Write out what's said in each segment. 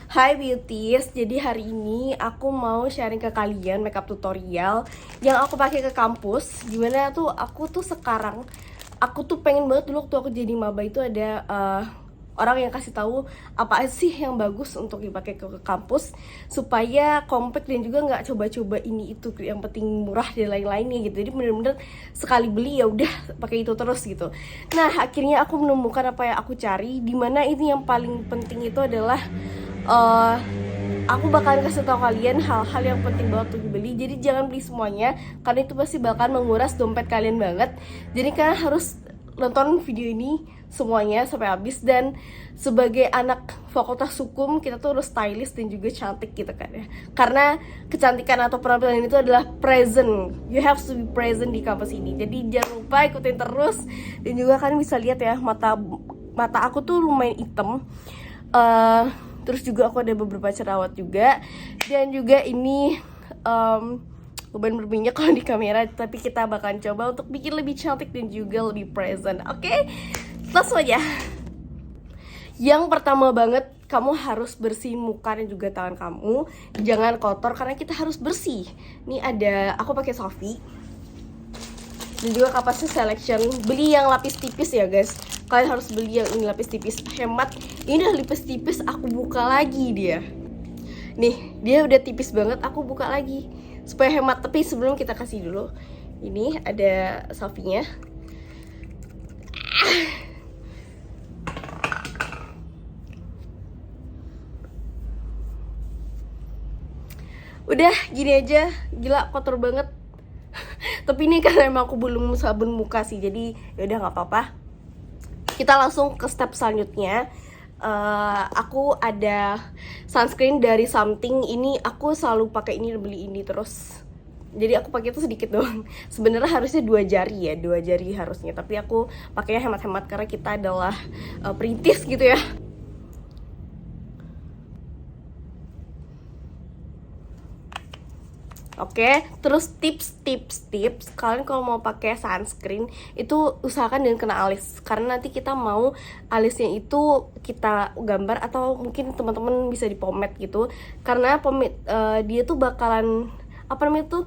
Hai beauties, jadi hari ini aku mau sharing ke kalian makeup tutorial yang aku pakai ke kampus. Gimana tuh aku tuh sekarang, aku tuh pengen banget dulu waktu aku jadi maba itu ada orang yang kasih tahu apa sih yang bagus untuk dipakai ke kampus supaya compact dan juga nggak coba-coba ini itu, yang penting murah dan lain-lainnya gitu. Jadi bener-bener sekali beli ya udah pakai itu terus gitu. Nah akhirnya aku menemukan apa yang aku cari, dimana ini yang paling penting itu adalah eh aku bakalan kasih tau kalian hal-hal yang penting banget untuk dibeli. Jadi jangan beli semuanya karena itu pasti bakal menguras dompet kalian banget. Jadi kalian harus nonton video ini semuanya sampai habis. Dan sebagai anak fakultas hukum, kita tuh harus stylish dan juga cantik gitu kan ya. Karena kecantikan atau penampilan itu adalah present. You have to be present di kampus ini. Jadi jangan lupa ikutin terus. Dan juga kalian bisa lihat ya, mata aku tuh lumayan hitam. Terus juga aku ada beberapa jerawat juga. Dan juga ini lumayan berminyak kalau di kamera. Tapi kita bakalan coba untuk bikin lebih cantik dan juga lebih present. Oke? Langsung aja. Yang pertama banget, kamu harus bersih muka dan juga tangan kamu. Jangan kotor karena kita harus bersih. Ini ada, aku pakai Sophie. Dan juga kapasnya selection. Beli yang lapis tipis ya guys. Kalian harus beli yang ini lapis tipis, hemat. Ini udah lapis tipis, aku buka lagi dia. Nih, dia udah tipis banget, aku buka lagi supaya hemat. Tapi sebelum kita kasih dulu, ini ada Sophie-nya. Udah gini aja, gila kotor banget. Tapi ini karena emang aku belum sabun muka sih, jadi yaudah nggak apa-apa. Kita langsung ke step selanjutnya. Aku ada sunscreen dari Something. Ini aku selalu pakai ini, beli ini terus. Jadi aku pakai itu sedikit doang. Sebenarnya harusnya 2 jari ya, 2 jari harusnya. Tapi aku pakainya hemat-hemat karena kita adalah perintis gitu ya. Oke, terus tips. Kalian kalau mau pakai sunscreen itu usahakan jangan kena alis, karena nanti kita mau alisnya itu kita gambar atau mungkin teman-teman bisa di pomade gitu. Karena pomade dia tuh bakalan apa namanya tuh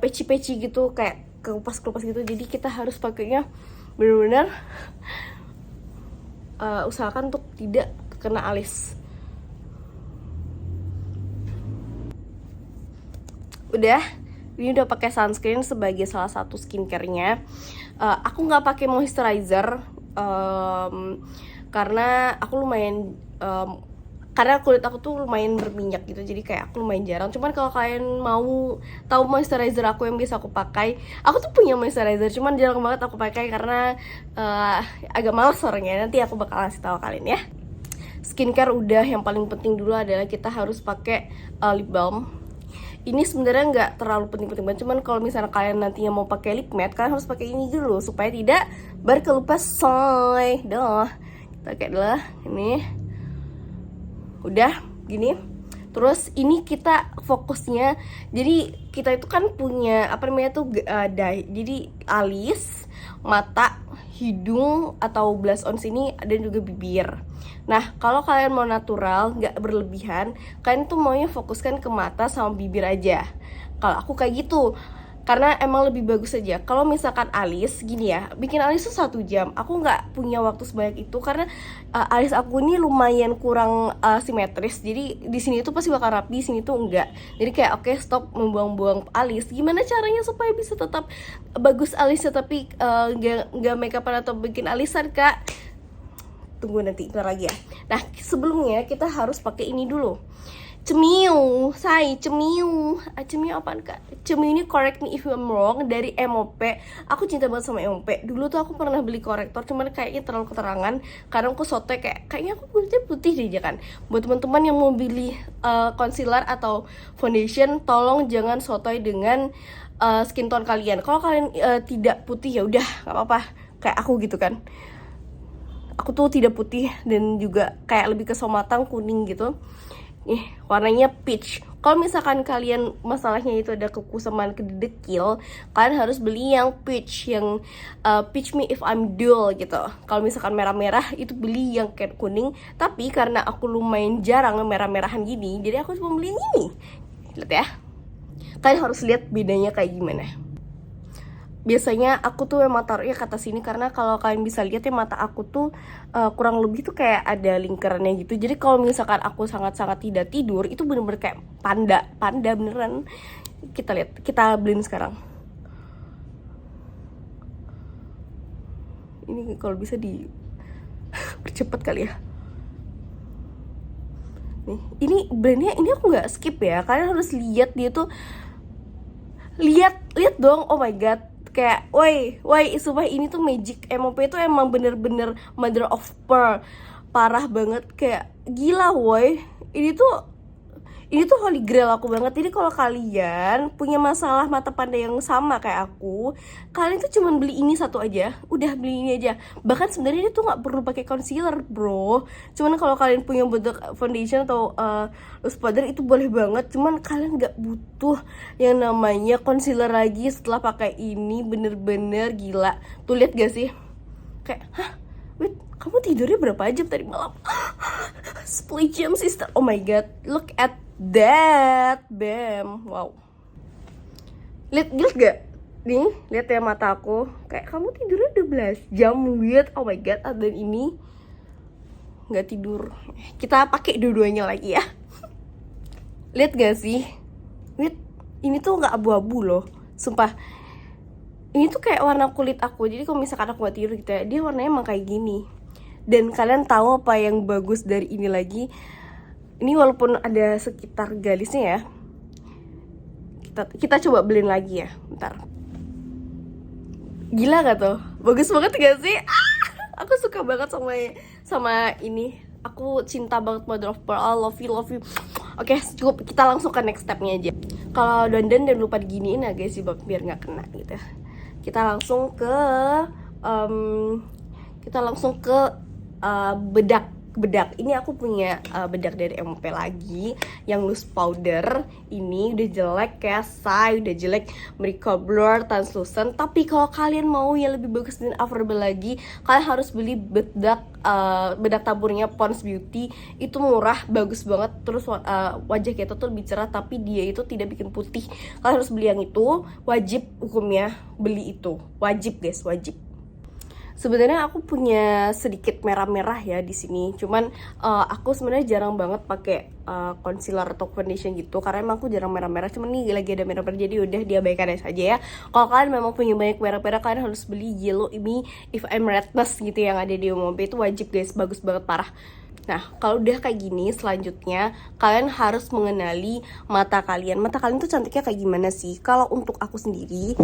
peci-peci gitu, kayak kelupas-kelupas gitu. Jadi kita harus pakainya benar-benar usahakan untuk tidak kena alis. Udah, ini udah pakai sunscreen sebagai salah satu skincare-nya. Aku nggak pakai moisturizer karena aku lumayan karena kulit aku tuh lumayan berminyak gitu, jadi kayak aku lumayan jarang. Cuman kalau kalian mau tahu moisturizer aku yang bisa aku pakai, aku tuh punya moisturizer, cuman jarang banget aku pakai karena agak males orangnya. Nanti aku bakal kasih tahu kalian ya. Skincare udah, yang paling penting dulu adalah kita harus pakai lip balm. Ini sebenarnya nggak terlalu penting-penting banget, cuman kalau misalnya kalian nantinya mau pakai lip matte, kalian harus pakai ini dulu supaya tidak berkelupas soy. Dah, kita pakai dulu ini. Udah gini. Terus ini kita fokusnya, jadi kita itu kan punya apa namanya tuh jadi alis, mata, hidung atau blush on sini, dan juga bibir. Nah, kalau kalian mau natural, nggak berlebihan, kalian tuh maunya fokuskan ke mata sama bibir aja. Kalau aku kayak gitu, karena emang lebih bagus aja. Kalau misalkan alis, gini ya, bikin alis tuh 1 jam. Aku nggak punya waktu sebanyak itu karena alis aku ini lumayan kurang simetris. Jadi di sini tuh pasti bakal rapi, sini tuh enggak. Jadi kayak oke, stop membuang-buang alis. Gimana caranya supaya bisa tetap bagus alisnya tapi nggak makeupan atau bikin alisan, Kak? Tunggu nanti, ntar lagi ya. Nah, sebelumnya kita harus pakai ini dulu. Cemiu apaan, Kak? Cemiu ini, correct me if I'm wrong, dari MOP. Aku cinta banget sama MOP. Dulu tuh aku pernah beli korektor, cuman kayaknya terlalu keterangan. Kadang aku sotoy kayaknya aku kulitnya putih deh kan. Buat teman-teman yang mau beli concealer atau foundation, tolong jangan sotoy dengan skin tone kalian. Kalau kalian tidak putih ya udah, nggak apa-apa. Kayak aku gitu kan. Aku tuh tidak putih dan juga kayak lebih ke matang kuning gitu. Warnanya peach. Kalau misalkan kalian masalahnya itu ada kekusaman kedekil, kalian harus beli yang peach, yang peach me if I'm dull gitu. Kalau misalkan merah-merah itu beli yang kayak kuning. Tapi karena aku lumayan jarang merah-merahan gini, jadi aku cuma beli yang ini. Lihat ya, kalian harus lihat bedanya kayak gimana. Biasanya aku tuh memang taruhnya ke atas sini karena kalau kalian bisa lihat ya, mata aku tuh kurang lebih tuh kayak ada lingkarannya gitu. Jadi kalau misalkan aku sangat-sangat tidak tidur, itu bener-bener kayak panda beneran. Kita lihat, kita blend sekarang. Ini kalau bisa di percepat kali ya. Nih, ini blendnya ini aku nggak skip ya. Kalian harus lihat dia tuh, lihat dong. Oh my god, kayak woi sumpah ini tuh magic. MOP itu emang bener-bener mother of pearl, parah banget, kayak gila woi. Ini tuh holy grail aku banget. Jadi kalau kalian punya masalah mata panda yang sama kayak aku, kalian tuh cuman beli ini satu aja, udah beli ini aja. Bahkan sebenarnya dia tuh nggak perlu pakai concealer bro. Cuman kalau kalian punya bedak foundation atau loose powder itu boleh banget. Cuman kalian nggak butuh yang namanya concealer lagi setelah pakai ini. Bener-bener gila. Tuh lihat gak sih? Kayak wait, kamu tidurnya berapa jam tadi malam? 10 jam sister. Oh my god, look at that, bam, wow. Lihat gak? Nih, lihat ya mata aku. Kayak kamu tidurnya 12 jam, weird. Oh my god, dan ini nggak tidur. Kita pakai dua-duanya lagi ya. Lihat gak sih? Lihat, ini tuh nggak abu-abu loh, sumpah. Ini tuh kayak warna kulit aku. Jadi kalau misalkan aku nggak tidur gitu ya, dia warnanya emang kayak gini. Dan kalian tahu apa yang bagus dari ini lagi? Ini walaupun ada sekitar galisnya ya, kita coba blend lagi ya, bentar. Gila gak tuh? Bagus banget gak sih? Aku suka banget sama ini. Aku cinta banget mother of pearl. I love you. Oke, cukup, kita langsung ke next stepnya aja. Kalau dandan dan lupa diginiin ya guys, biar nggak kena gitu. Kita langsung ke bedak. Ini aku punya bedak dari MOP lagi, yang loose powder. Ini udah jelek kayak udah jelek, Miracle Blur translucent. Tapi kalau kalian mau yang lebih bagus dan affordable lagi, kalian harus beli bedak taburnya Pond's Beauty. Itu murah, bagus banget. Terus wajah kita tuh lebih cerah, tapi dia itu tidak bikin putih. Kalian harus beli yang itu, wajib hukumnya beli itu. Wajib guys, wajib. Sebenarnya aku punya sedikit merah-merah ya di sini. Cuman aku sebenarnya jarang banget pakai concealer atau foundation gitu, karena emang aku jarang merah-merah. Cuman nih lagi ada merah-merah, jadi udah diabaikan saja ya. Kalau kalian memang punya banyak merah-merah, kalian harus beli Yellow Me If I'm Redness gitu yang ada di MOP. Itu wajib guys, bagus banget, parah. Nah, kalau udah kayak gini, selanjutnya kalian harus mengenali mata kalian. Mata kalian tuh cantiknya kayak gimana sih? Kalau untuk aku sendiri,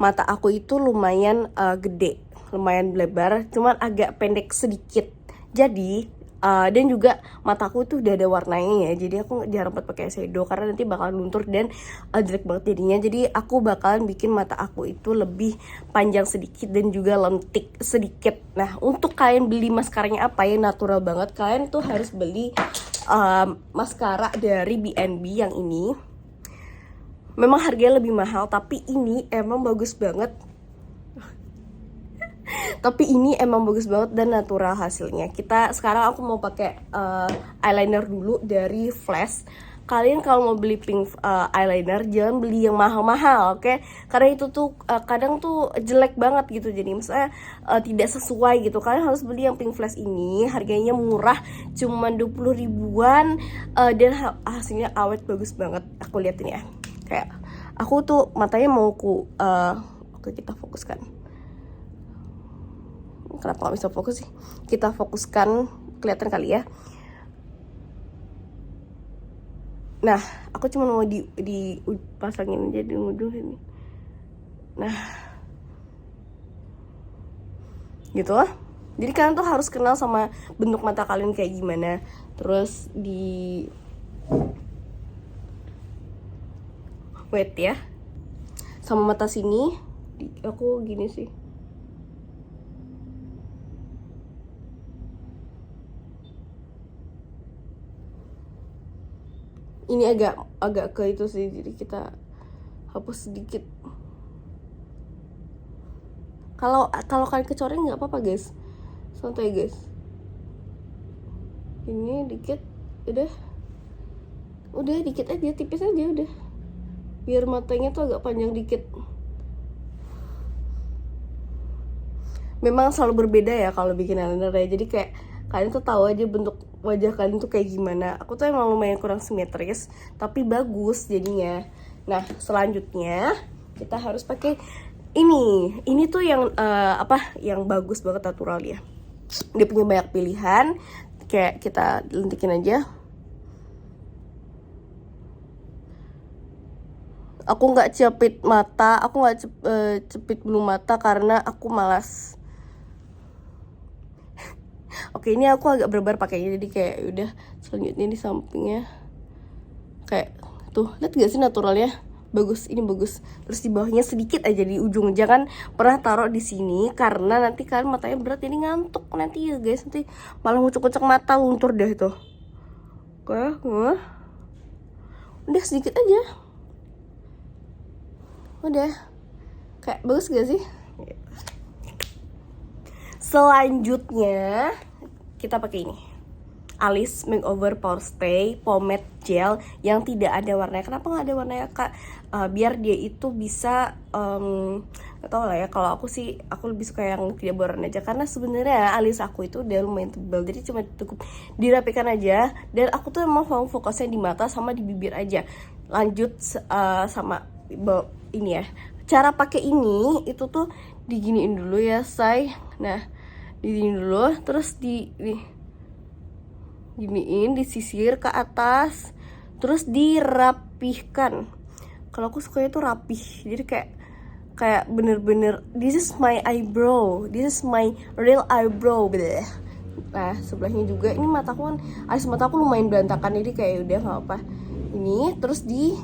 mata aku itu lumayan gede, lumayan lebar, cuman agak pendek sedikit. Jadi dan juga mataku tuh udah ada warnanya ya, jadi aku jarang banget pakai eyeshadow karena nanti bakalan luntur dan jelek banget jadinya. Jadi aku bakalan bikin mata aku itu lebih panjang sedikit dan juga lentik sedikit. Nah, untuk kalian beli maskaranya apa yang natural banget, kalian tuh harus beli maskara dari BNB yang ini. Memang harganya lebih mahal, tapi ini emang bagus banget. Tapi ini emang bagus banget dan natural hasilnya. Sekarang aku mau pakai eyeliner dulu dari Flash. Kalian kalau mau beli pink eyeliner, jangan beli yang mahal-mahal, oke? Karena itu tuh kadang tuh jelek banget gitu. Jadi misalnya tidak sesuai gitu. Kalian harus beli yang pink Flash ini. Harganya murah, cuma 20 ribuan dan hasilnya awet, bagus banget. Aku liatin ya. Kayak aku tuh matanya mau oke, kita fokuskan. Kenapa gak bisa fokus sih? Kita fokuskan, kelihatan kali ya. Nah, aku cuma mau dipasangin aja di ujung ini. Nah, gitu lah. Jadi kalian tuh harus kenal sama bentuk mata kalian kayak gimana. Terus wait ya. Sama mata sini, aku gini sih. Ini agak ke itu sih, jadi kita hapus sedikit. Kalau kalian kecoreng nggak apa-apa guys, santai guys. Ini dikit, udah dikit aja, tipis aja udah, biar matanya tuh agak panjang dikit. Memang selalu berbeda ya kalau bikin eyeliner ya, jadi kayak kalian tuh tahu aja bentuk wajah kalian tuh kayak gimana. Aku tuh emang lumayan kurang simetris, tapi bagus jadinya. Nah selanjutnya kita harus pakai ini tuh yang yang bagus banget, natural ya. Dia punya banyak pilihan, kayak kita lentikin aja. Aku nggak cepit mata, aku nggak cepit bulu mata karena aku malas. Oke, ini aku agak berbar pakainya, jadi kayak udah selanjutnya di sampingnya kayak tuh, lihat gak sih naturalnya? Bagus, ini bagus. Terus di bawahnya sedikit aja di ujung, jangan pernah taruh di sini karena nanti kalian matanya berat jadi ngantuk nanti ya guys, nanti malah ngucek-ngucek mata, luntur deh itu. Oke, udah sedikit aja, udah kayak bagus gak sih? Selanjutnya kita pakai ini, Alice Makeover Power Stay Pomade Gel yang tidak ada warnanya. Kenapa nggak ada warnanya kak? Biar dia itu bisa nggak tahu lah ya, kalau aku sih aku lebih suka yang tidak berwarna aja, karena sebenarnya alis aku itu udah lumayan tebal, jadi cuma cukup dirapikan aja. Dan aku tuh emang fokusnya di mata sama di bibir aja. Lanjut sama ini ya, cara pakai ini itu tuh diginiin dulu ya say. Nah diginiin dulu, terus giniin, disisir ke atas, terus dirapihkan. Kalau aku sukanya tuh rapih, jadi kayak bener-bener this is my eyebrow, this is my real eyebrow gitu. Nah sebelahnya juga, ini mataku kan, alis mataku lumayan berantakan, jadi kayak udah nggak apa. Ini terus di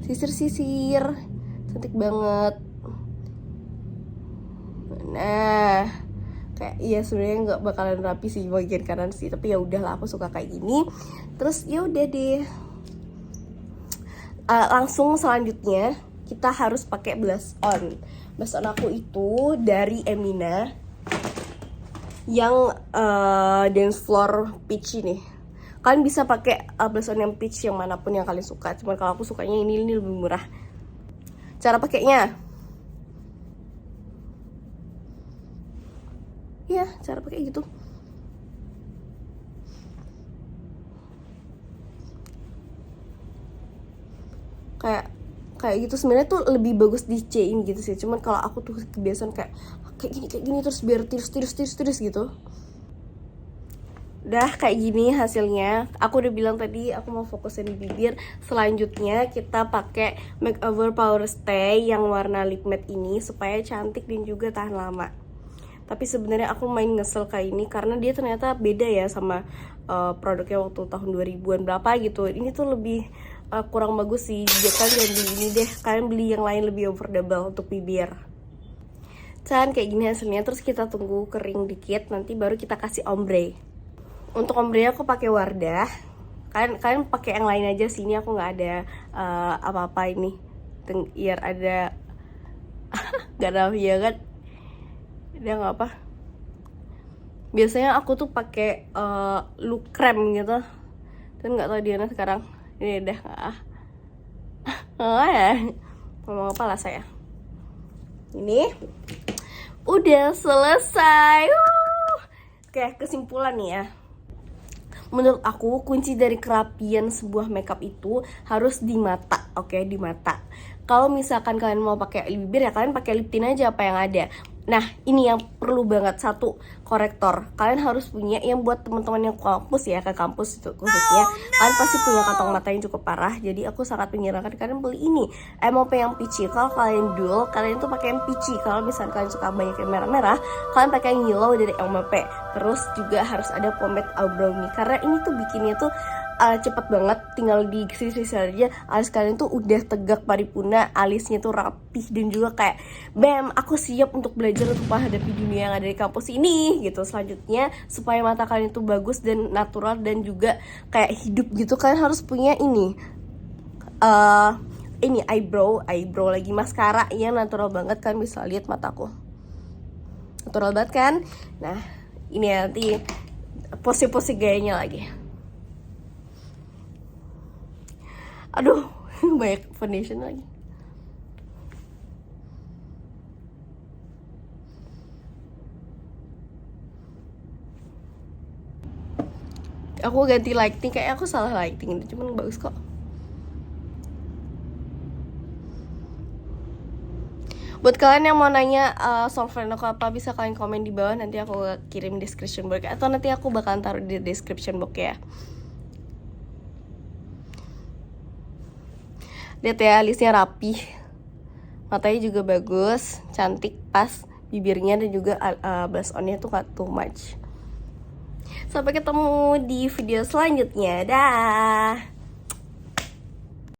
sisir-sisir, cantik banget. Nah kayak iya sebenarnya nggak bakalan rapi sih bagian kanan sih, tapi ya udahlah aku suka kayak gini. Terus ya udah deh, langsung selanjutnya kita harus pakai blush on. Blush on aku itu dari Emina yang dance floor peach ini. Kalian bisa pakai blush on yang peach yang manapun yang kalian suka, cuman kalau aku sukanya ini lebih murah. Cara pakainya, ya cara pakai gitu. Kayak gitu sebenarnya tuh lebih bagus dicein gitu sih, cuman kalau aku tuh kebiasaan kayak gini terus biar tiris gitu. Udah kayak gini hasilnya. Aku udah bilang tadi aku mau fokusin di bibir. Selanjutnya kita pakai Makeover Power Stay yang warna lip matte ini supaya cantik dan juga tahan lama. Tapi sebenarnya aku main ngesel kayak ini karena dia ternyata beda ya sama produknya waktu tahun 2000-an berapa gitu. Ini tuh lebih kurang bagus sih. Jadi kalian jangan beli ini deh, kalian beli yang lain lebih affordable untuk bibir. Dan kayak gini hasilnya. Terus kita tunggu kering dikit, nanti baru kita kasih ombre. Untuk ombre aku pakai Wardah. Kalian pakai yang lain aja sih, ini aku nggak ada apa-apa ini. Biar ada gak ada ya kan? Dia nggak apa. Biasanya aku tuh pakai look cream gitu. Dan nggak tahu Diana sekarang. Ini udah ya. Ngomong apa lah saya. Ini udah selesai. Oke, kesimpulan nih ya. Menurut aku kunci dari kerapian sebuah makeup itu harus di mata, oke, di mata. Kalau misalkan kalian mau pakai lip bibir ya kalian pakai lip tint aja apa yang ada. Nah ini yang perlu banget, satu korektor. Kalian harus punya yang buat teman-teman yang kampus ya, ke kampus itu khususnya. Kalian pasti punya kantong mata yang cukup parah. Jadi aku sangat menyarankan kalian beli ini MOP yang peachy. Kalau kalian dual, kalian tuh pakai yang peachy. Kalau misalkan kalian suka banyak yang merah-merah, kalian pakai yang yellow dari MOP. Terus juga harus ada pomade eyebrow nih, karena ini tuh bikinnya tuh cepet banget, tinggal di sisi aja alis kalian tuh udah tegak paripurna, alisnya tuh rapih dan juga kayak bam, aku siap untuk belajar untuk menghadapi dunia yang ada di kampus ini gitu. Selanjutnya supaya mata kalian tuh bagus dan natural dan juga kayak hidup gitu, kalian harus punya ini eyebrow lagi maskara yang natural banget. Kalian bisa lihat mataku natural banget kan. Nah ini nanti pose-pose gayanya lagi. Aduh, banyak foundation lagi. Aku ganti lighting, kayak aku salah lighting, cuman bagus kok. Buat kalian yang mau nanya software aku apa, bisa kalian komen di bawah, nanti aku kirim description box atau nanti aku bakalan taruh di description box ya. Lihat ya, alisnya rapih, matanya juga bagus, cantik, pas bibirnya, dan juga blush onnya tuh gak too much. Sampai ketemu di video selanjutnya, dah.